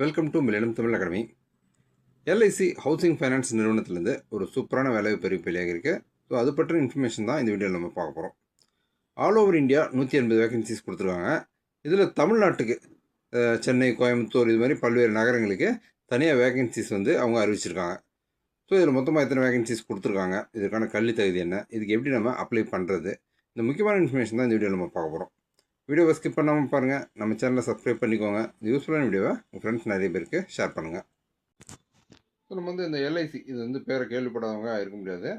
Welcome to millennium Tamil academy. LIC housing finance நிறுவனத்திலேருந்து ஒரு சூப்பரான வேலைவாய்ப்பு அறிவிப்பு வெளியாகிருக்கு. ஸோ அது பற்றின இன்ஃபர்மேஷன் தான் இந்த வீடியோவில் நம்ம பார்க்க போகிறோம். ஆல் ஓவர் இந்தியா 180 வேகன்சிஸ் கொடுத்துருக்காங்க. இதில் தமிழ்நாட்டுக்கு சென்னை, கோயம்புத்தூர் இது மாதிரி பல்வேறு நகரங்களுக்கு தனியாக வேகன்சிஸ் வந்து அவங்க அறிவிச்சிருக்காங்க. ஸோ இதில் மொத்தமாக எத்தனை வேகன்சிஸ் கொடுத்துருக்காங்க, இதற்கான கல்வி தகுதி என்ன, இதுக்கு எப்படி நம்ம அப்ளை பண்ணுறது, இந்த முக்கியமான இன்ஃபர்மேஷன் தான் இந்த வீடியோவில் நம்ம பார்க்க போகிறோம். வீடியோவை ஸ்கிப் பண்ணாமல் பாருங்கள். நம்ம சேனலை சப்ஸ்கிரைப் பண்ணிக்கோங்க. இந்த யூஸ்ஃபுல்லான வீடியோவை உங்கள் ஃப்ரெண்ட்ஸ் நிறைய பேருக்கு ஷேர் பண்ணுங்கள். ஸோ நம்ம வந்து இந்த எல்ஐசி இது வந்து பேரை கேள்விப்படாதவங்க இருக்க முடியாது.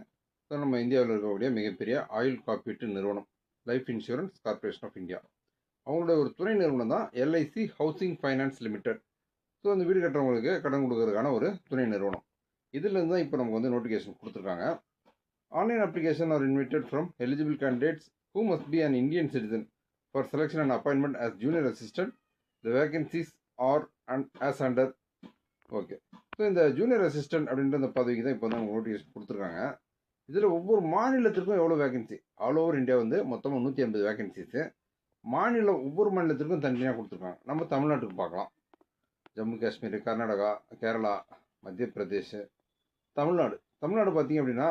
ஸோ நம்ம இந்தியாவில் இருக்கக்கூடிய மிகப்பெரிய ஆயுள் காப்பீட்டு நிறுவனம் life insurance corporation of India, அவங்களோட ஒரு துணை நிறுவனம் தான் LIC housing finance limited. So அந்த வீடு கட்டுறவங்களுக்கு கடன் கொடுக்கறதுக்கான ஒரு துணை நிறுவனம். இதுலேருந்து தான் இப்போ நமக்கு வந்து நோட்டிஃபிகேஷன் கொடுத்துருக்காங்க. Online application R invited from eligible candidates who must be an Indian citizen for selection and appointment as junior assistant. The vacancies are as under. Okay, so இந்த ஜூனியர் அசிஸ்டன்ட் அப்படின்ற அந்த பதவிக்கு தான் இப்போ வந்து அவங்க நோட்டிஃபிகேஷன் கொடுத்துருக்காங்க. இதில் ஒவ்வொரு மாநிலத்திற்கும் எவ்வளோ வேகன்சி, ஆல் ஓவர் இந்தியா வந்து மொத்தமாக 180 வேகன்சிஸு. ஒவ்வொரு மாநிலத்திற்கும் தனித்தனியாக கொடுத்துருக்காங்க. நம்ம தமிழ்நாட்டுக்கு பார்க்கலாம். ஜம்மு காஷ்மீர், கர்நாடகா, கேரளா, மத்திய பிரதேஷ், தமிழ்நாடு பார்த்திங்க அப்படின்னா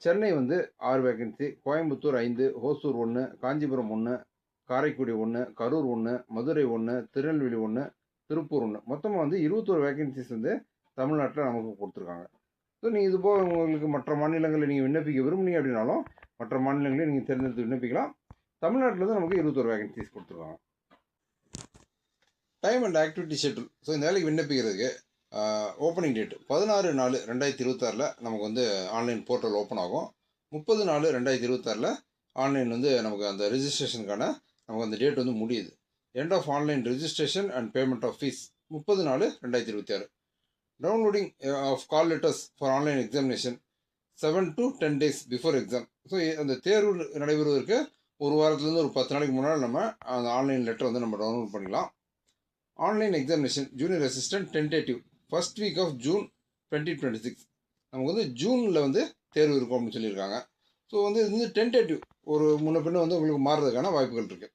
சென்னை வந்து 6 வேகன்சி, கோயம்புத்தூர் 5, ஹோசூர் 1, காஞ்சிபுரம் 1, காரைக்குடி 1, கரூர் 1, மதுரை 1, திருநெல்வேலி 1, திருப்பூர் 1, மொத்தமாக வந்து 21 வேகன்சிஸ் வந்து தமிழ்நாட்டில் நமக்கு கொடுத்துருக்காங்க. ஸோ நீங்கள் இது போக உங்களுக்கு மற்ற மாநிலங்களில் நீங்கள் விண்ணப்பிக்க விரும்புனீங்க அப்படின்னாலும் மற்ற மாநிலங்களையும் நீங்கள் தேர்ந்தெடுத்து விண்ணப்பிக்கலாம். தமிழ்நாட்டில் தான் நமக்கு 21 வேகன்சிஸ் கொடுத்துருக்காங்க. Time and activity schedule. So இந்த வேலைக்கு விண்ணப்பிக்கிறதுக்கு ஓப்பனிங் டேட் 16/4/2026 நமக்கு வந்து ஆன்லைன் போர்ட்டல் ஓப்பன் ஆகும். 30/4/2026 ஆன்லைன் வந்து நமக்கு அந்த ரிஜிஸ்ட்ரேஷனுக்கான நமக்கு அந்த டேட் வந்து முடியுது. End of online registration and payment of fees 30/4/2026. Downloading of call letters for online examination 7 to 10 days before exam. So அந்த தேர்வு நடைபெறுவதற்கு ஒரு வாரத்துலேருந்து ஒரு 10 நாளைக்கு முன்னாடி நம்ம அந்த ஆன்லைன் லெட்டர் வந்து நம்ம டவுன்லோட் பண்ணிக்கலாம். Online examination junior assistant tentative first week of June 2026. நமக்கு வந்து ஜூனில் வந்து தேர்வு இருக்கும் அப்படின்னு சொல்லியிருக்காங்க. ஸோ வந்து இது வந்து டென்டேட்டிவ், ஒரு முன்ன பின்ன வந்து உங்களுக்கு மாறுறதுக்கான வாய்ப்புகள் இருக்குது.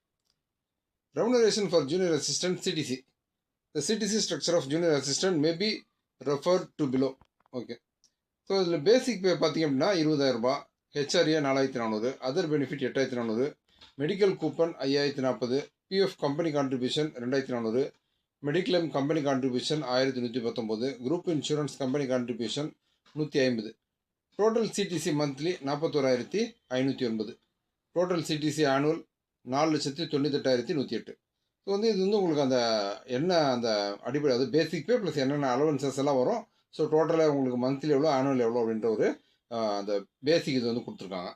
Remuneration for junior assistant CTC. The CTC structure of junior assistant may be refer to below. Okay, so இதில் பேசிக் பே பார்த்திங்க அப்படின்னா 20,000, HRA 4,400, other benefit 8,400, medical coupon 5,040, PF company contribution 2,400, mediclaim company contribution 1,119, group insurance company contribution 150. Total CTC monthly 41,509. Total CTC annual 4,98,108. So வந்து இது வந்து உங்களுக்கு அந்த என்ன அந்த அடிப்படை அது பேசிக் பே ப்ளஸ் என்னென்ன அலவன்சஸ் எல்லாம் வரும். ஸோ டோட்டலாக உங்களுக்கு மந்த்லி எவ்வளோ, ஆனுவல் எவ்வளோ அப்படின்ற ஒரு அந்த பேசிக் இது வந்து கொடுத்துருக்காங்க.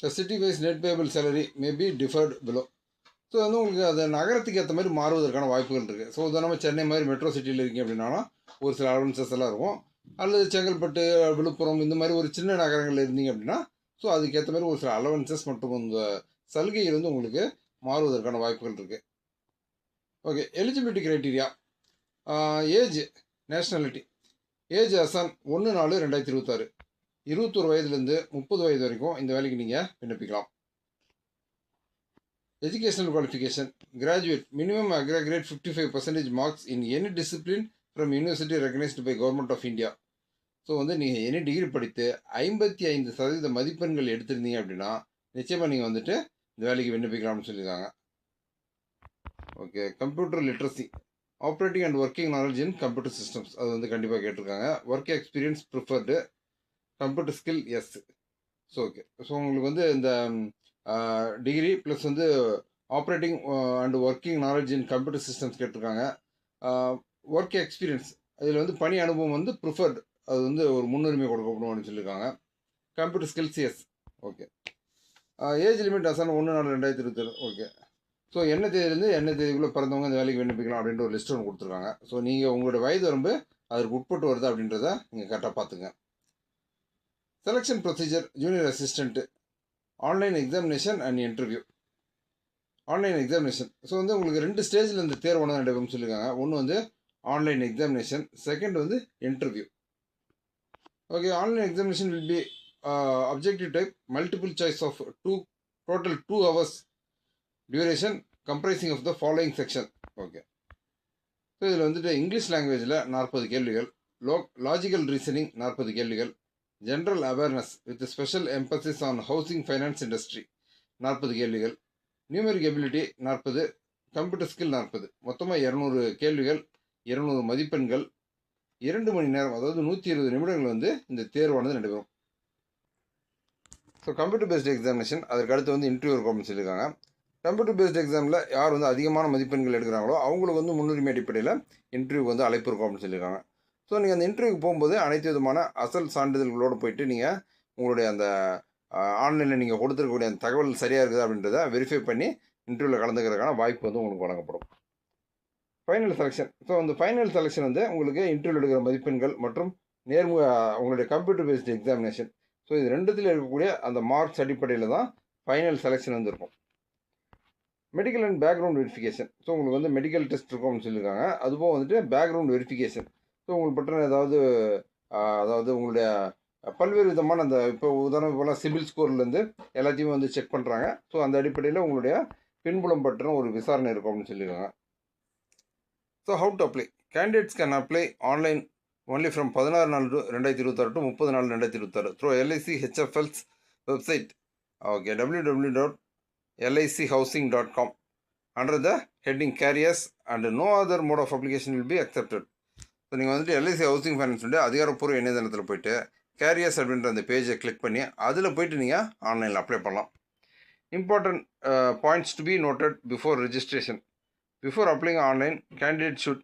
The city-based net payable salary may be deferred below. So வந்து உங்களுக்கு அது நகரத்துக்கு ஏற்ற மாதிரி மாறுவதற்கான வாய்ப்புகள் இருக்குது. ஸோ உதாரணமாக சென்னை மாதிரி மெட்ரோ சிட்டியில் இருக்கீங்க அப்படின்னாலும் ஒரு சில அலவன்சஸ் எல்லாம் இருக்கும். அல்லது செங்கல்பட்டு, விழுப்புரம் இந்த மாதிரி ஒரு சின்ன நகரங்களில் இருந்தீங்க அப்படின்னா ஸோ அதுக்கேற்ற மாதிரி ஒரு சில அலவன்சஸ் மற்றும் இந்த சலுகைகள் வந்து உங்களுக்கு மாறுவதற்கான வாய்ப்புகள் இருக்குது. Okay, eligibility criteria. Age, nationality. Age as on 1/4/2026. 21 வயதுலேருந்து 30 வயது வரைக்கும் இந்த வேலைக்கு நீங்கள் விண்ணப்பிக்கலாம். Educational qualification graduate, minimum aggregate 55% marks in any discipline from university recognised by government of India. So வந்து நீங்கள் எனி டிகிரி படித்து 55% மதிப்பெண்கள் எடுத்திருந்தீங்க அப்படின்னா நிச்சயமாக நீங்கள் வந்துட்டு இந்த வேலைக்கு விண்ணப்பிக்கலாம்னு சொல்லியிருக்காங்க. Okay, computer literacy, operating and working knowledge in computer systems, அது வந்து கண்டிப்பாக கேட்டிருக்காங்க. Work experience preferred, computer skills. So okay, so உங்களுக்கு வந்து இந்த டிகிரி ப்ளஸ் வந்து operating and working knowledge in computer systems கேட்டிருக்காங்க. ஒர்க் எக்ஸ்பீரியன்ஸ், இதில் வந்து பணி அனுபவம் வந்து ப்ரிஃபர்டு, அது வந்து ஒரு முன்னுரிமை கொடுக்கப்படும் அப்படின்னு சொல்லியிருக்காங்க. Computer skills yes. Okay, age limit as on 1/4/2026. Okay, so என்ன தேதியிலேருந்து என்ன தேதிக்குள்ளே பிறந்தவங்க இந்த வேலைக்கு விண்ணப்பிக்கலாம் அப்படின்ற ஒரு லிஸ்ட் ஒன்று கொடுத்துருக்காங்க. ஸோ நீங்கள் உங்களோட வயது வரம்பு அதற்கு உட்பட்டு வருதா அப்படின்றத நீங்கள் கரெக்டாக பார்த்துங்க. Selection procedure junior assistant online examination and interview. Online examination, so வந்து உங்களுக்கு 2 ஸ்டேஜில் இந்த தேர்வு நடைபெறும்னு சொல்லியிருக்காங்க. ஒன்று வந்து ஆன்லைன் எக்ஸாமினேஷன், செகண்ட் வந்து interview. Okay, online examination will be objective type, multiple choice of total 2 hours duration comprising of the following section. Okay. So இதில் வந்துட்டு இங்கிலீஷ் லாங்குவேஜில் 40 கேள்விகள், லாஜிக்கல் ரீசனிங் 40 கேள்விகள், general awareness with special emphasis on housing finance industry 40 கேள்விகள், numeric ability 40, computer skill 40, மொத்தமாக 200 கேள்விகள், 200 மதிப்பெண்கள், 2 மணி நேரம், அதாவது 120 நிமிடங்கள் வந்து இந்த தேர்வானது நடைபெறும். ஸோ கம்ப்யூட்டர் பேஸ்ட் எக்ஸாமினேஷன், அதற்கு அடுத்து வந்து இன்டர்வியூ இருக்கும் அப்படின்னு சொல்லியிருக்காங்க. கம்ப்யூட்டர் பேஸ்ட் எக்ஸாமில் யார் வந்து அதிகமான மதிப்பெண்கள் எடுக்கிறாங்களோ அவங்களுக்கு வந்து முன்னுரிமை அடிப்படையில் இன்டர்வியூக்கு வந்து அழைப்பு இருக்கும் அப்படின்னு சொல்லியிருக்காங்க. ஸோ நீங்கள் அந்த இன்டர்வியூக்கு போகும்போது அனைத்து விதமான அசல் சான்றிதழ்களோடு போயிட்டு நீங்கள் உங்களுடைய அந்த ஆன்லைனில் நீங்கள் கொடுத்துருக்கக்கூடிய அந்த தகவல் சரியாக இருக்குது அப்படின்றத வெரிஃபை பண்ணி இன்டர்வியூவில் கலந்துக்கிறதுக்கான வாய்ப்பு வந்து உங்களுக்கு வழங்கப்படும். Final selection. ஸோ அந்த ஃபைனல் செலெக்ஷன் வந்து உங்களுக்கு இன்டர்வியூ எடுக்கிற மதிப்பெண்கள் மற்றும் உங்களுடைய கம்ப்யூட்டர் பேஸ்ட் எக்ஸாமினேஷன், ஸோ இது ரெண்டுத்தில் இருக்கக்கூடிய அந்த மார்க்ஸ் அடிப்படையில் தான் ஃபைனல் செலெக்ஷன் வந்து இருக்கும். Medical and background verification. So உங்களுக்கு வந்து மெடிக்கல் டெஸ்ட் இருக்கும் அப்படின்னு சொல்லியிருக்காங்க. அதுபோல் வந்துட்டு பேக்ரவுண்ட் வெரிஃபிகேஷன். ஸோ உங்களுக்கு பற்றின அதாவது உங்களுடைய பல்வேறு விதமான அந்த இப்போ உதாரணம் போல் சிபில் ஸ்கோர்லேருந்து எல்லாத்தையுமே வந்து செக் பண்ணுறாங்க. ஸோ அந்த அடிப்படையில் உங்களுடைய பின்புலம் பற்றின ஒரு விசாரணை இருக்கும் அப்படின்னு சொல்லியிருக்காங்க. So how to apply? Candidates can apply online only from 16/4/2026 to 30/4/2026 through LIC HFL's website. Okay, www.lichousing.com under the heading carriers and no other mode of application will be accepted. So நீங்கள் வந்துட்டு LIC housing finance வந்து அதிகாரப்பூர்வ இணையதளத்தில் போய்ட்டு careers அப்படின்ற அந்த பேஜை click பண்ணி அதில் போய்ட்டு நீங்கள் ஆன்லைனில் அப்ளை பண்ணலாம். Important points to be noted before registration. Before applying online, candidate should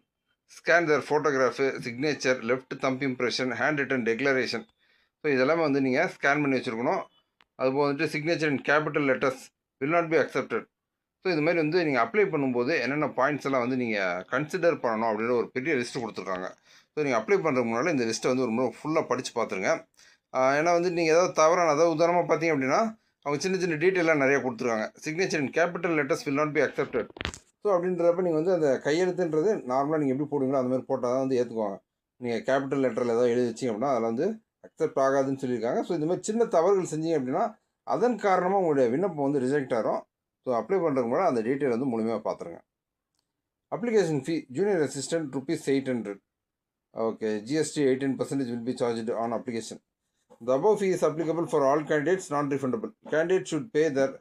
scan their photograph, signature, left thumb impression, hand written declaration. So இதெல்லாமே வந்து நீங்கள் ஸ்கேன் பண்ணி வச்சுருக்கணும். அதுபோல் வந்துட்டு signature in capital letters will not be accepted. So இது மாதிரி வந்து நீங்கள் அப்ளை பண்ணும்போது என்னென்ன பாயிண்ட்ஸ் எல்லாம் வந்து நீங்கள் கன்சிடர் பண்ணணும் அப்படின்ற ஒரு பெரிய லிஸ்ட்டு கொடுத்துருக்காங்க. ஸோ நீங்கள் அப்ளை பண்ணுறதுக்கு முன்னால் இந்த லிஸ்ட்டை வந்து ஒரு முறை ஃபுல்லாக படித்து பார்த்துருங்க. ஏன்னா வந்து நீங்கள் ஏதாவது தவறான, அதாவது உதாரணமாக பார்த்தீங்க அப்படின்னா அவங்க சின்ன சின்ன டீட்டெயிலாக நிறைய கொடுத்துருக்காங்க. Signature in capital letters will not be accepted. So அப்படின்றப்ப நீங்கள் வந்து அந்த கையெழுத்துன்றது நார்மலாக நீங்கள் எப்படி போடுவீங்களோ அந்த மாதிரி போட்டால் தான் வந்து ஏற்றுக்குவாங்க. நீங்கள் கேபிட்டல் லெட்டரில் ஏதாவது எழுதி வச்சிங்க அப்படின்னா அதில் வந்து அக்செப்ட் ஆகாதுன்னு சொல்லியிருக்காங்க. ஸோ இந்த மாதிரி சின்ன தவறுகள் செஞ்சீங்க அப்படின்னா அதன் காரணமாக உங்களுடைய விண்ணப்பம் வந்து ரிஜெக்ட் ஆகும். ஸோ அப்ளை பண்ணுறதுக்கு முன்னாடி அந்த டீட்டெயில் வந்து முழுமையாக பார்த்துருங்க. Application fee junior assistant ₹800. Okay, GST 18% will be charged on application. The above fee is applicable for all candidates, not refundable. Candidates should pay their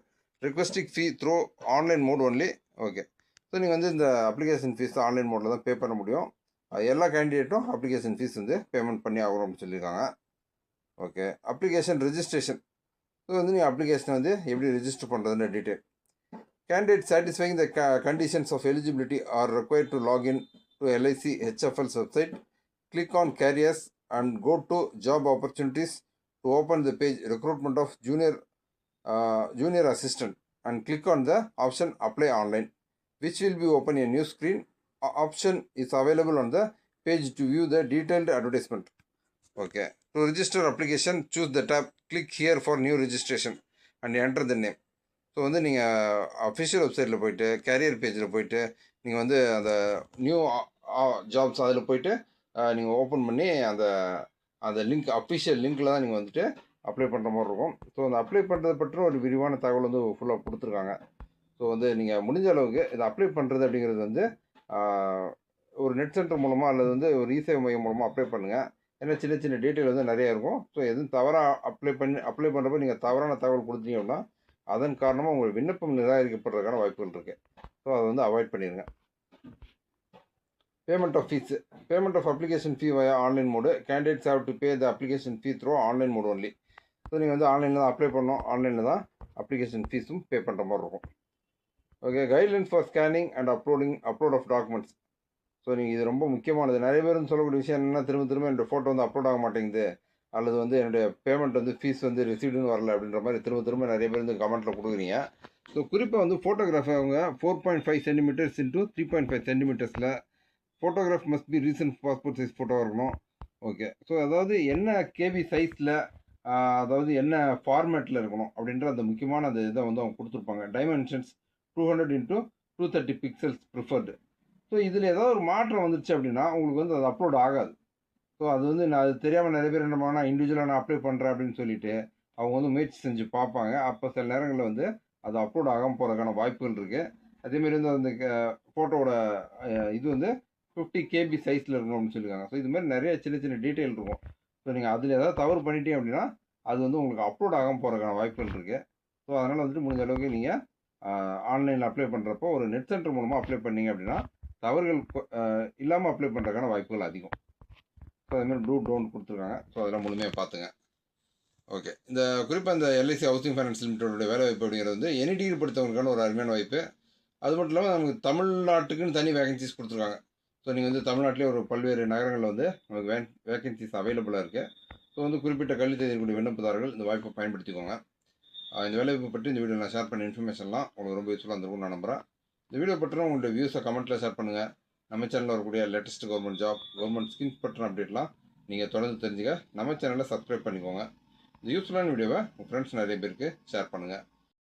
requesting fee through online mode only. Okay, so நீங்கள் வந்து இந்த application fees online மோடில் தான் பே பண்ண முடியும். எல்லா கேண்டிடேட்டும் application fees வந்து payment பண்ணி ஆகணும் அப்படின்னு சொல்லியிருக்காங்க. Okay, application registration. ஸோ வந்து நீங்கள் அப்ளிகேஷனை வந்து எப்படி ரெஜிஸ்டர் பண்ணுறதுன்ற detail. Candidates satisfying the conditions of eligibility are required to log in to LIC HFL's website. Click on Careers and go to Job Opportunities to open the page Recruitment of Junior Assistant and click on the option Apply Online, which will be open a new screen. Option is available on the page to view the detailed advertisement. Okay, to register application, choose the tab, click here for new registration and enter the name. So வந்து நீங்கள் official வெப்சைட்டில் போய்ட்டு carrier பேஜில் போய்ட்டு நீங்கள் வந்து அந்த new jobs அதில் போய்ட்டு நீங்கள் ஓப்பன் பண்ணி அந்த லிங்க், அஃபிஷியல் லிங்க்கில் தான் நீங்கள் வந்துட்டு அப்ளை பண்ணுற மாதிரி இருக்கும். ஸோ அந்த அப்ளை பண்ணுறது பற்றி ஒரு விரிவான தகவல் வந்து ஃபுல்லாக கொடுத்துருக்காங்க. ஸோ வந்து நீங்கள் முடிஞ்ச அளவுக்கு இதை அப்ளை பண்ணுறது அப்படிங்கிறது வந்து ஒரு நெட் சென்டர் மூலமாக அல்லது வந்து ஒரு இசேவை மையம் மூலமாக அப்ளை பண்ணுங்கள். ஏன்னா சின்ன சின்ன டீட்டெயில் வந்து நிறையா இருக்கும். ஸோ எதுவும் தவறாக அப்ளை பண்ணுறப்ப நீங்கள் தவறான தகவல் கொடுத்தீங்க அப்படின்னா அதன் காரணமாக உங்கள் விண்ணப்பம் நிராகரிக்கப்படுறதுக்கான வாய்ப்புகள் இருக்குது. ஸோ அதை வந்து அவாய்ட் பண்ணிடுங்க. Payment of fees. Payment of application fee via online mode. Candidates have to pay the application fee through online mode only. So நீங்கள் வந்து ஆன்லைனில் தான் அப்ளை பண்ணணும். ஆன்லைனில் தான் அப்ளிகேஷன் ஃபீஸும் பே பண்ணுற மாதிரி இருக்கும். Okay, guidelines for scanning and upload of documents. So நீங்கள் இது ரொம்ப முக்கியமானது. நிறைய பேர் சொல்லக்கூடிய விஷயம் என்னென்னா, திரும்ப என்னோடய ஃபோட்டோ வந்து அப்லோட் ஆக மாட்டேங்குது, அல்லது வந்து என்னுடைய பேமெண்ட் வந்து ஃபீஸ் வந்து ரிசீவ்டுன்னு வரல அப்படின்ற மாதிரி திரும்ப நிறைய பேர் வந்து கமெண்ட்டில் கொடுக்குறீங்க. ஸோ குறிப்பாக வந்து ஃபோட்டோகிராஃபி அவங்க 4.5 சென்டிமீட்டர்ஸ் இன்ட்டு 3.5 சென்டிமீட்டர்ஸில் photograph must be recent passport size photo இருக்கணும். ஓகே, ஸோ அதாவது என்ன கேபி சைஸில், அதாவது என்ன ஃபார்மேட்டில் இருக்கணும் அப்படின்ற அந்த முக்கியமான அந்த இதை வந்து அவங்க கொடுத்துருப்பாங்க. Dimensions 200 into 230 pixels preferred. So இதில் ஏதாவது ஒரு மாற்றம் வந்துருச்சு அப்படின்னா உங்களுக்கு வந்து அது அப்லோட் ஆகாது. ஸோ அது வந்து நான் அது தெரியாமல் நிறைய பேர் என்ன பண்ணால் இண்டிவிஜுவலாக நான் அப்ளை பண்ணுறேன் அப்படின்னு சொல்லிட்டு அவங்க வந்து முயற்சி செஞ்சு பார்ப்பாங்க. அப்போ சில நேரங்களில் வந்து அது அப்லோட் ஆகாமல் போகிறதுக்கான வாய்ப்புகள் இருக்குது. அதேமாரி வந்து அந்த ஃபோட்டோவோட இது வந்து 50 கேபி சைஸில் இருக்கணும் அப்படின்னு சொல்லியிருக்காங்க. ஸோ இது மாதிரி நிறைய சின்ன சின்ன டீட்டெயில் இருக்கும். ஸோ நீங்கள் அதில் ஏதாவது தவறு பண்ணிட்டீங்க அப்படின்னா அது வந்து உங்களுக்கு அப்லோட் ஆகாமல் போகிறதுக்கான வாய்ப்புகள் இருக்குது. ஸோ அதனால் வந்துட்டு முடிஞ்ச அளவுக்கு நீங்கள் ஆன்லைனில் அப்ளை பண்ணுறப்போ ஒரு நெட் சென்டர் மூலமாக அப்ளை பண்ணீங்க அப்படின்னா தவறுகள் இல்லாமல் அப்ளை பண்ணுறதுக்கான வாய்ப்புகள் அதிகம். ஸோ அதுமாதிரி டோன்ட் கொடுத்துருக்காங்க. ஸோ அதெல்லாம் முழுமையாக பார்த்துங்க. ஓகே, இந்த குறிப்பாக இந்த எல்ஐசி ஹவுசிங் ஃபைனான்ஸ் லிமிட்டோட வேலை வாய்ப்பு அப்படிங்கிறது வந்து எனி டிகிரி படித்தவங்களுக்கான ஒரு அருமையான வாய்ப்பு. அது மட்டும் இல்லாமல் நமக்கு தமிழ்நாட்டுக்குன்னு தனி வேகன்சிஸ் கொடுத்துருக்காங்க. ஸோ நீங்கள் வந்து தமிழ்நாட்டிலே ஒரு பல்வேறு நகரங்களில் வந்து நமக்கு வேகன்சிஸ் அவைலபிளாக இருக்குது. ஸோ வந்து குறிப்பிட்ட கல்வி தேர்வுடைய விண்ணப்பதாரர்கள் இந்த வாய்ப்பை பயன்படுத்திக்கோங்க. இந்த வேலைவாய்ப்பு பற்றி இந்த வீடியோ நான் ஷேர் பண்ண இன்ஃபர்மேஷன்லாம் உங்களுக்கு ரொம்ப யூஸ்ஃபுல்லாக இருந்திருக்கும் நான் நம்புகிறேன். இந்த வீடியோ பற்றின உங்களுடைய வியூஸை கமெண்ட்டில் ஷேர் பண்ணுங்கள். நம்ம சேனலில் வரக்கூடிய latest government job, government schemes பற்றின அப்டேட்லாம் நீங்கள் தொடர்ந்து தெரிஞ்சுக்க நம்ம சேனலை சப்ஸ்கிரைப் பண்ணிக்கோங்க. இந்த யூஸ்ஃபுல்லான வீடியோவை உங்கள் ஃப்ரெண்ட்ஸ் நிறைய பேருக்கு ஷேர் பண்ணுங்கள்.